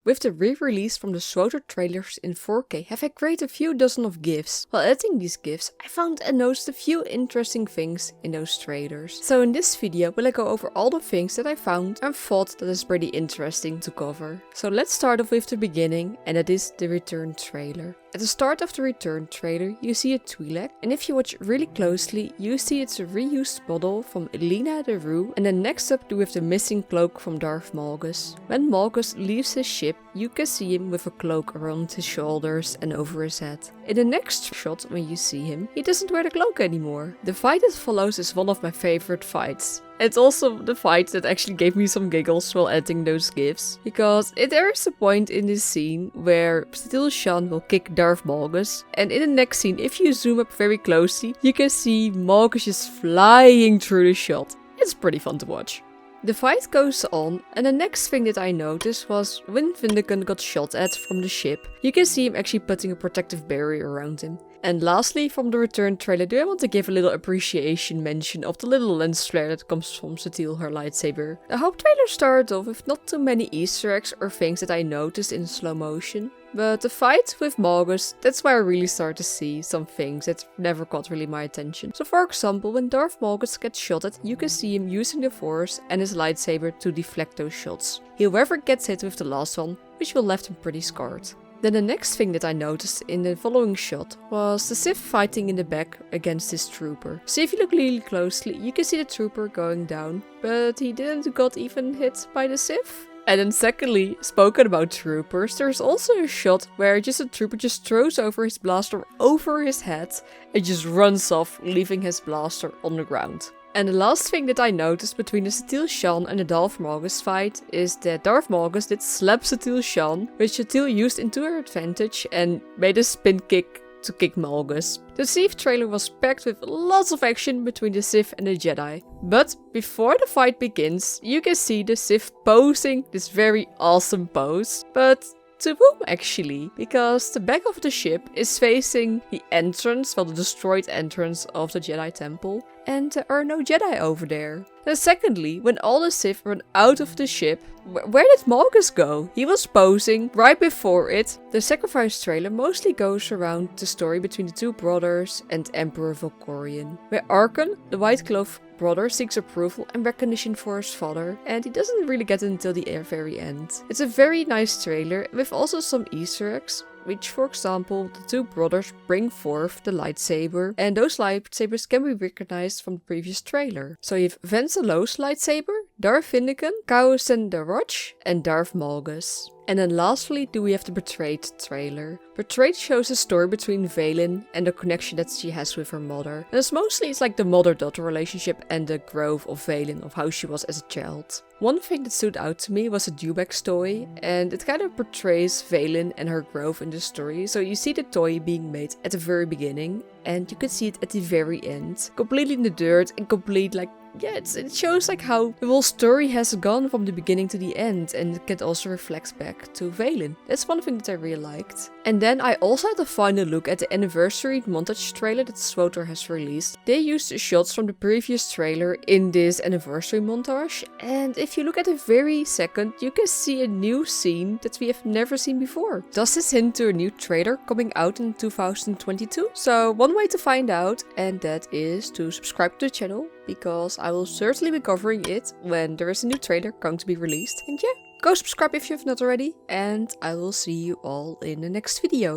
with the re-release from the SWTOR Trailers in 4K, have I created a few dozen of GIFs. While editing these GIFs, I found and noticed a few interesting things in those trailers. So in this video, will I go over all the things that I found and thought that is pretty interesting to cover. So let's start off with the beginning, and that is the return trailer. At the start of the return trailer, you see a Twi'lek, and if you watch really closely, you see it's a reused model from Elena the Rue, and then next up we have the missing cloak from Darth Malgus. When Malgus leaves his ship, you can see him with a cloak around his shoulders and over his head. In the next shot, when you see him, he doesn't wear the cloak anymore. The fight that follows is one of my favorite fights. It's also the fight that actually gave me some giggles while editing those GIFs, because there is a point in this scene where Still Shan will kick Darth Malgus, and in the next scene, if you zoom up very closely, you can see Malgus just flying through the shot. It's pretty fun to watch. The fight goes on, and the next thing that I noticed was when Vindican got shot at from the ship, you can see him actually putting a protective barrier around him. And lastly, from the return trailer, do I want to give a little appreciation mention of the little lens flare that comes from Satil, her lightsaber. The whole trailer started off with not too many Easter eggs or things that I noticed in slow motion. But the fight with Malgus, that's where I really start to see some things that never caught really my attention. So for example, when Darth Malgus gets shot at, you can see him using the Force and his lightsaber to deflect those shots. He however gets hit with the last one, which will left him pretty scarred. Then the next thing that I noticed in the following shot was the Sith fighting in the back against this trooper. So if you look really closely, you can see the trooper going down, but he didn't got even hit by the Sith. And then secondly, spoken about troopers, there's also a shot where just a trooper just throws over his blaster over his head and just runs off, leaving his blaster on the ground. And the last thing that I noticed between the Satil Shan and the Darth Malgus fight is that Darth Malgus did slap Satil Shan, which Satil used into her advantage and made a spin kick to kick Malgus. The Sith trailer was packed with lots of action between the Sith and the Jedi. But before the fight begins, you can see the Sith posing this very awesome pose. But to whom actually? Because the back of the ship is facing the entrance, well, the destroyed entrance of the Jedi Temple, and there are no Jedi over there. And secondly, when all the Sith run out of the ship, where did Malgus go? He was posing right before it. The sacrifice trailer mostly goes around the story between the two brothers and Emperor Valkorion, where Arkon, the White Cloak brother, seeks approval and recognition for his father, and he doesn't really get it until the very end. It's a very nice trailer with also some Easter eggs, which for example, the two brothers bring forth the lightsaber, and those lightsabers can be recognized from the previous trailer. So you have Vencelo's lightsaber, Darth Vindican, Kausen the Roch, and Darth Malgus. And then lastly, do we have the Betrayed trailer. Betrayed shows a story between Vaylin and the connection that she has with her mother. And it's like the mother-daughter relationship and the growth of Vaylin, of how she was as a child. One thing that stood out to me was a Dewback's toy, and it kind of portrays Vaylin and her growth in the story. So you see the toy being made at the very beginning, and you can see it at the very end. Completely in the dirt and complete it shows like how the whole story has gone from the beginning to the end, and it can also reflect back to Vaylin. That's one thing that I really liked. And then I also had a final look at the anniversary montage trailer that SWTOR has released. They used the shots from the previous trailer in this anniversary montage, and if you look at the very second, you can see a new scene that we have never seen before. Does this hint to a new trailer coming out in 2022? So one way to find out, and that is to subscribe to the channel, because I will certainly be covering it when there is a new trailer going to be released. And yeah, go subscribe if you have not already, and I will see you all in the next video.